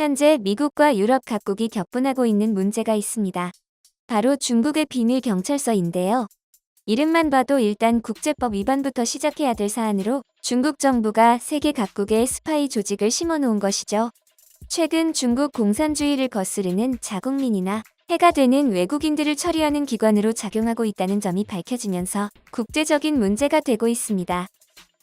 현재 미국과 유럽 각국이 격분하고 있는 문제가 있습니다. 바로 중국의 비밀 경찰서인데요. 이름만 봐도 일단 국제법 위반부터 시작해야 될 사안으로 중국 정부가 세계 각국의 스파이 조직을 심어놓은 것이죠. 최근 중국 공산주의를 거스르는 자국민이나 해가 되는 외국인들을 처리하는 기관으로 작용하고 있다는 점이 밝혀지면서 국제적인 문제가 되고 있습니다.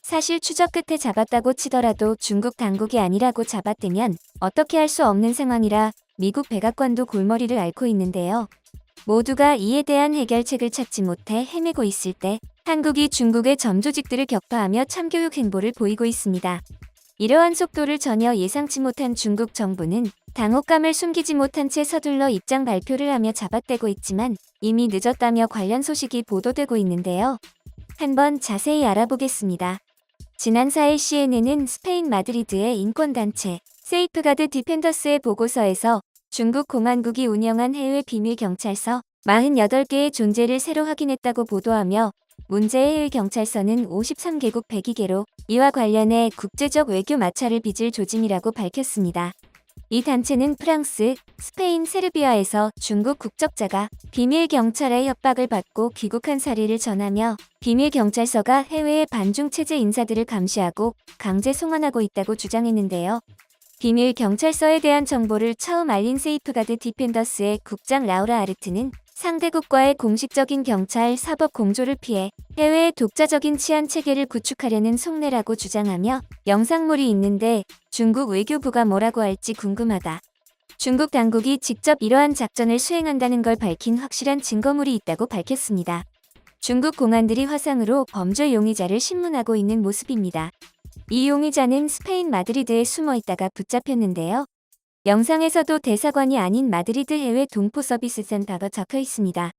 사실 추적 끝에 잡았다고 치더라도 중국 당국이 아니라고 잡아떼면 어떻게 할 수 없는 상황이라 미국 백악관도 골머리를 앓고 있는데요. 모두가 이에 대한 해결책을 찾지 못해 헤매고 있을 때 한국이 중국의 점조직들을 격파하며 참교육 행보를 보이고 있습니다. 이러한 속도를 전혀 예상치 못한 중국 정부는 당혹감을 숨기지 못한 채 서둘러 입장 발표를 하며 잡아떼고 있지만 이미 늦었다며 관련 소식이 보도되고 있는데요. 한번 자세히 알아보겠습니다. 지난 4일 CNN은 스페인 마드리드의 인권단체 세이프가드 디펜더스의 보고서에서 중국 공안국이 운영한 해외 비밀 경찰서 48개의 존재를 새로 확인했다고 보도하며 문제의 해외 경찰서는 53개국 102개로 이와 관련해 국제적 외교 마찰을 빚을 조짐이라고 밝혔습니다. 이 단체는 프랑스, 스페인, 세르비아에서 중국 국적자가 비밀 경찰의 협박을 받고 귀국한 사례를 전하며 비밀 경찰서가 해외의 반중 체제 인사들을 감시하고 강제 송환하고 있다고 주장했는데요. 비밀 경찰서에 대한 정보를 처음 알린 세이프가드 디펜더스의 국장 라우라 아르트는 상대국과의 공식적인 경찰 사법 공조를 피해 해외의 독자적인 치안 체계를 구축하려는 속내라고 주장하며 영상물이 있는데 중국 외교부가 뭐라고 할지 궁금하다. 중국 당국이 직접 이러한 작전을 수행한다는 걸 밝힌 확실한 증거물이 있다고 밝혔습니다. 중국 공안들이 화상으로 범죄 용의자를 신문하고 있는 모습입니다. 이 용의자는 스페인 마드리드에 숨어 있다가 붙잡혔는데요. 영상에서도 대사관이 아닌 마드리드 해외 동포 서비스 센터가 적혀 있습니다.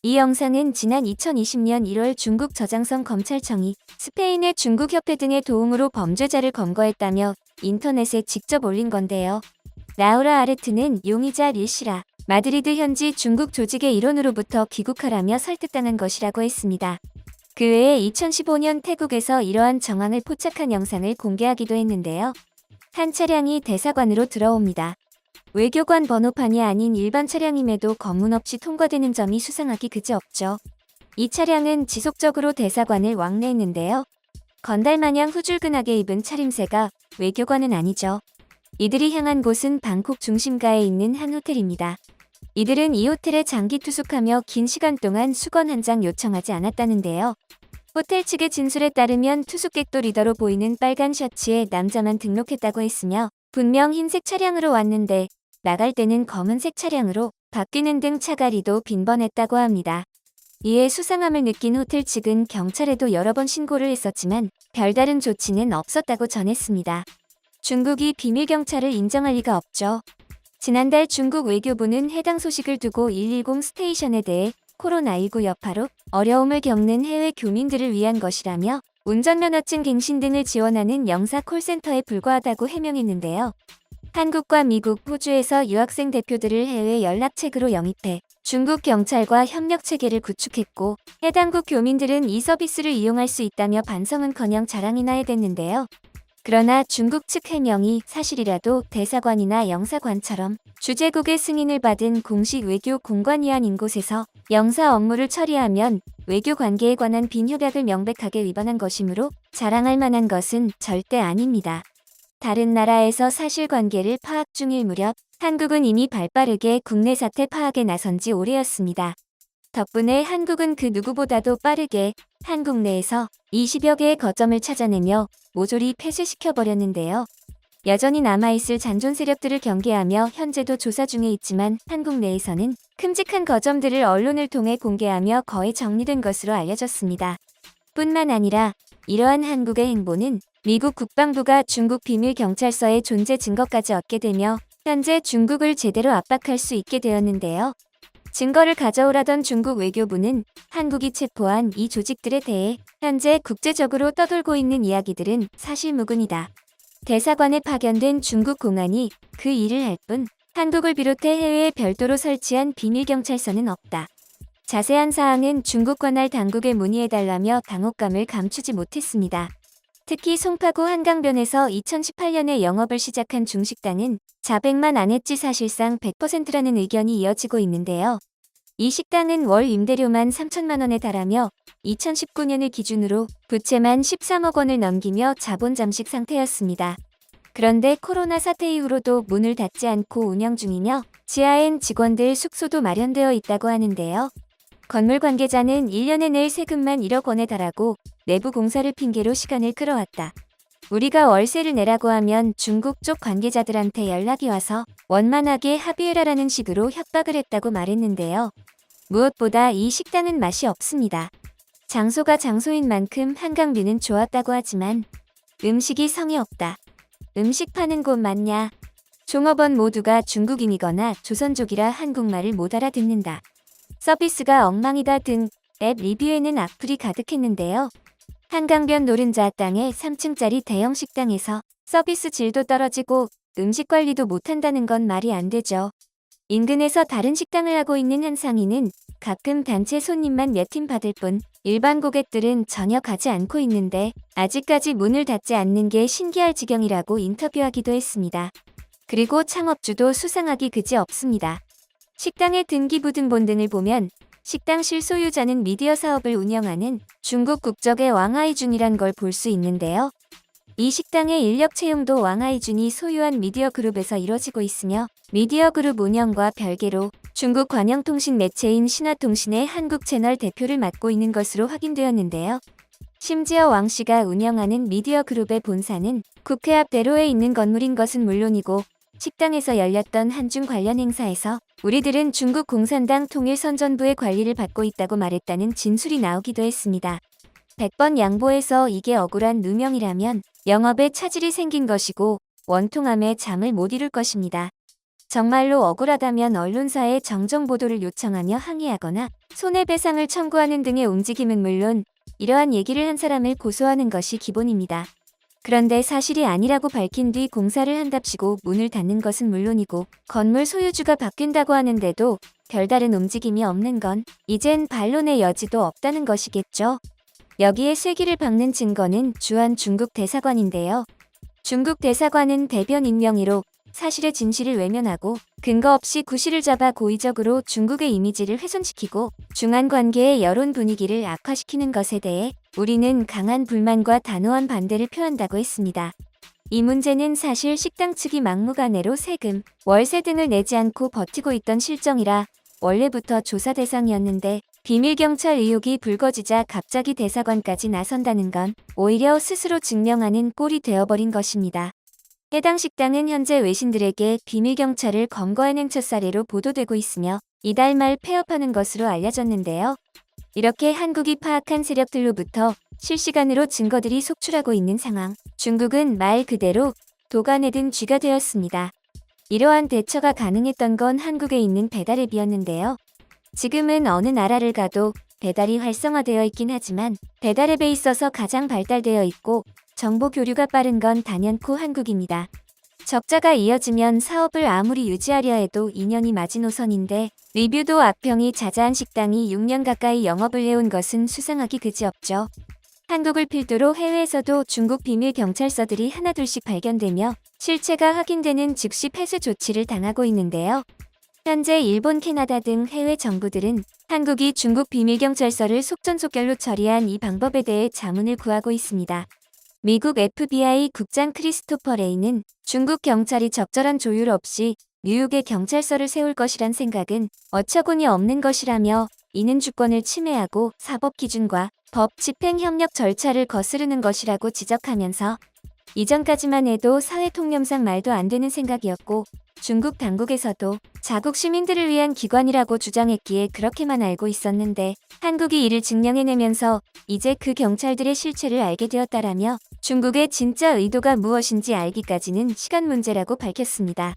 이 영상은 지난 2020년 1월 중국 저장성 검찰청이 스페인의 중국협회 등의 도움으로 범죄자를 검거했다며 인터넷에 직접 올린 건데요. 라우라 아르트는 용의자 릴씨라 마드리드 현지 중국 조직의 일원으로부터 귀국하라며 설득당한 것이라고 했습니다. 그 외에 2015년 태국에서 이러한 정황을 포착한 영상을 공개하기도 했는데요. 한 차량이 대사관으로 들어옵니다. 외교관 번호판이 아닌 일반 차량임에도 검문 없이 통과되는 점이 수상하기 그지없죠. 이 차량은 지속적으로 대사관을 왕래했는데요. 건달마냥 후줄근하게 입은 차림새가 외교관은 아니죠. 이들이 향한 곳은 방콕 중심가에 있는 한 호텔입니다. 이들은 이 호텔에 장기 투숙하며 긴 시간 동안 수건 한 장 요청하지 않았다는데요. 호텔 측의 진술에 따르면 투숙객도 리더로 보이는 빨간 셔츠에 남자만 등록했다고 했으며 분명 흰색 차량으로 왔는데 나갈 때는 검은색 차량으로 바뀌는 등 차가리도 빈번했다고 합니다. 이에 수상함을 느낀 호텔 측은 경찰에도 여러 번 신고를 했었지만 별다른 조치는 없었다고 전했습니다. 중국이 비밀 경찰을 인정할 리가 없죠. 지난달 중국 외교부는 해당 소식을 두고 110 스테이션에 대해 코로나19 여파로 어려움을 겪는 해외 교민들을 위한 것이라며 운전면허증 갱신 등을 지원하는 영사 콜센터에 불과하다고 해명했는데요. 한국과 미국, 호주에서 유학생 대표들을 해외 연락책으로 영입해 중국 경찰과 협력 체계를 구축했고 해당국 교민들은 이 서비스를 이용할 수 있다며 반성은커녕 자랑이나 해댔는데요. 그러나 중국 측 해명이 사실이라도 대사관이나 영사관처럼 주재국의 승인을 받은 공식 외교 공관이 아닌 곳에서 영사 업무를 처리하면 외교 관계에 관한 빈 협약을 명백하게 위반한 것이므로 자랑할 만한 것은 절대 아닙니다. 다른 나라에서 사실관계를 파악 중일 무렵 한국은 이미 발빠르게 국내 사태 파악에 나선 지 오래였습니다. 덕분에 한국은 그 누구보다도 빠르게 한국 내에서 20여 개의 거점을 찾아내며 모조리 폐쇄시켜버렸는데요. 여전히 남아있을 잔존 세력들을 경계하며 현재도 조사 중에 있지만 한국 내에서는 큼직한 거점들을 언론을 통해 공개하며 거의 정리된 것으로 알려졌습니다. 뿐만 아니라 이러한 한국의 행보는 미국 국방부가 중국 비밀 경찰서의 존재 증거까지 얻게 되며 현재 중국을 제대로 압박할 수 있게 되었는데요. 증거를 가져오라던 중국 외교부는 한국이 체포한 이 조직들에 대해 현재 국제적으로 떠돌고 있는 이야기들은 사실무근이다. 대사관에 파견된 중국 공안이 그 일을 할 뿐 한국을 비롯해 해외에 별도로 설치한 비밀경찰서는 없다. 자세한 사항은 중국 관할 당국에 문의해달라며 당혹감을 감추지 못했습니다. 특히 송파구 한강변에서 2018년에 영업을 시작한 중식당은 자백만 안 했지 사실상 100%라는 의견이 이어지고 있는데요. 이 식당은 월 임대료만 3천만 원에 달하며 2019년을 기준으로 부채만 13억 원을 넘기며 자본 잠식 상태였습니다. 그런데 코로나 사태 이후로도 문을 닫지 않고 운영 중이며 지하엔 직원들 숙소도 마련되어 있다고 하는데요. 건물 관계자는 1년에 낼 세금만 1억 원에 달하고 내부 공사를 핑계로 시간을 끌어왔다. 우리가 월세를 내라고 하면 중국 쪽 관계자들한테 연락이 와서 원만하게 합의해라라는 식으로 협박을 했다고 말했는데요. 무엇보다 이 식당은 맛이 없습니다. 장소가 장소인 만큼 한강뷰는 좋았다고 하지만 음식이 성의 없다. 음식 파는 곳 맞냐? 종업원 모두가 중국인이거나 조선족이라 한국말을 못 알아듣는다. 서비스가 엉망이다 등 앱 리뷰에는 악플이 가득했는데요. 한강변 노른자 땅의 3층짜리 대형 식당에서 서비스 질도 떨어지고 음식 관리도 못한다는 건 말이 안 되죠. 인근에서 다른 식당을 하고 있는 한 상인은 가끔 단체 손님만 몇 팀 받을 뿐 일반 고객들은 전혀 가지 않고 있는데 아직까지 문을 닫지 않는 게 신기할 지경이라고 인터뷰하기도 했습니다. 그리고 창업주도 수상하기 그지없습니다. 식당의 등기부등본 등을 보면 식당 실소유자는 미디어 사업을 운영하는 중국 국적의 왕하이준이란 걸 볼 수 있는데요. 이 식당의 인력 채용도 왕하이준이 소유한 미디어 그룹에서 이뤄지고 있으며 미디어 그룹 운영과 별개로 중국 관영통신 매체인 신화통신의 한국 채널 대표를 맡고 있는 것으로 확인되었는데요. 심지어 왕 씨가 운영하는 미디어 그룹의 본사는 국회 앞 대로에 있는 건물인 것은 물론이고 식당에서 열렸던 한중 관련 행사에서 우리들은 중국 공산당 통일선전부의 관리를 받고 있다고 말했다는 진술이 나오기도 했습니다. 100번 양보해서 이게 억울한 누명이라면 영업에 차질이 생긴 것이고 원통함에 잠을 못 이룰 것입니다. 정말로 억울하다면 언론사에 정정보도를 요청하며 항의하거나 손해배상을 청구하는 등의 움직임은 물론 이러한 얘기를 한 사람을 고소하는 것이 기본입니다. 그런데 사실이 아니라고 밝힌 뒤 공사를 한답시고 문을 닫는 것은 물론이고 건물 소유주가 바뀐다고 하는데도 별다른 움직임이 없는 건 이젠 반론의 여지도 없다는 것이겠죠. 여기에 쐐기를 박는 증거는 주한 중국 대사관인데요. 중국 대사관은 대변인 명의로 사실의 진실을 외면하고 근거 없이 구실을 잡아 고의적으로 중국의 이미지를 훼손시키고 중한 관계의 여론 분위기를 악화시키는 것에 대해 우리는 강한 불만과 단호한 반대를 표한다고 했습니다. 이 문제는 사실 식당 측이 막무가내로 세금, 월세 등을 내지 않고 버티고 있던 실정이라 원래부터 조사 대상이었는데 비밀경찰 의혹이 불거지자 갑자기 대사관까지 나선다는 건 오히려 스스로 증명하는 꼴이 되어버린 것입니다. 해당 식당은 현재 외신들에게 비밀경찰을 검거해낸 첫 사례로 보도되고 있으며 이달 말 폐업하는 것으로 알려졌는데요. 이렇게 한국이 파악한 세력들로부터 실시간으로 증거들이 속출하고 있는 상황, 중국은 말 그대로 도간에 든 쥐가 되었습니다. 이러한 대처가 가능했던 건 한국에 있는 배달앱이었는데요. 지금은 어느 나라를 가도 배달이 활성화되어 있긴 하지만 배달앱에 있어서 가장 발달되어 있고 정보 교류가 빠른 건 단연코 한국입니다. 적자가 이어지면 사업을 아무리 유지하려 해도 2년이 마지노선인데 리뷰도 악평이 자자한 식당이 6년 가까이 영업을 해온 것은 수상하기 그지없죠. 한국을 필두로 해외에서도 중국 비밀 경찰서들이 하나둘씩 발견되며 실체가 확인되는 즉시 폐쇄 조치를 당하고 있는데요. 현재 일본, 캐나다 등 해외 정부들은 한국이 중국 비밀 경찰서를 속전속결로 처리한 이 방법에 대해 자문을 구하고 있습니다. 미국 FBI 국장 크리스토퍼 레이는 중국 경찰이 적절한 조율 없이 뉴욕에 경찰서를 세울 것이란 생각은 어처구니 없는 것이라며 이는 주권을 침해하고 사법 기준과 법 집행 협력 절차를 거스르는 것이라고 지적하면서 이전까지만 해도 사회 통념상 말도 안 되는 생각이었고 중국 당국에서도 자국 시민들을 위한 기관이라고 주장했기에 그렇게만 알고 있었는데 한국이 이를 증명해내면서 이제 그 경찰들의 실체를 알게 되었다라며 중국의 진짜 의도가 무엇인지 알기까지는 시간 문제라고 밝혔습니다.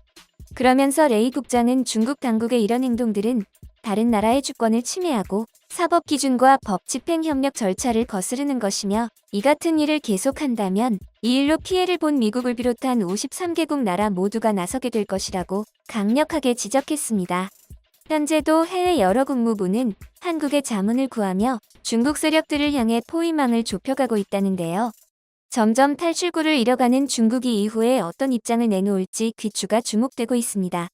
그러면서 레이 국장은 중국 당국의 이런 행동들은 다른 나라의 주권을 침해하고 사법 기준과 법 집행 협력 절차를 거스르는 것이며 이 같은 일을 계속한다면 이 일로 피해를 본 미국을 비롯한 53개국 나라 모두가 나서게 될 것이라고 강력하게 지적했습니다. 현재도 해외 여러 국무부는 한국의 자문을 구하며 중국 세력들을 향해 포위망을 좁혀가고 있다는데요. 점점 탈출구를 잃어가는 중국이 이후에 어떤 입장을 내놓을지 귀추가 주목되고 있습니다.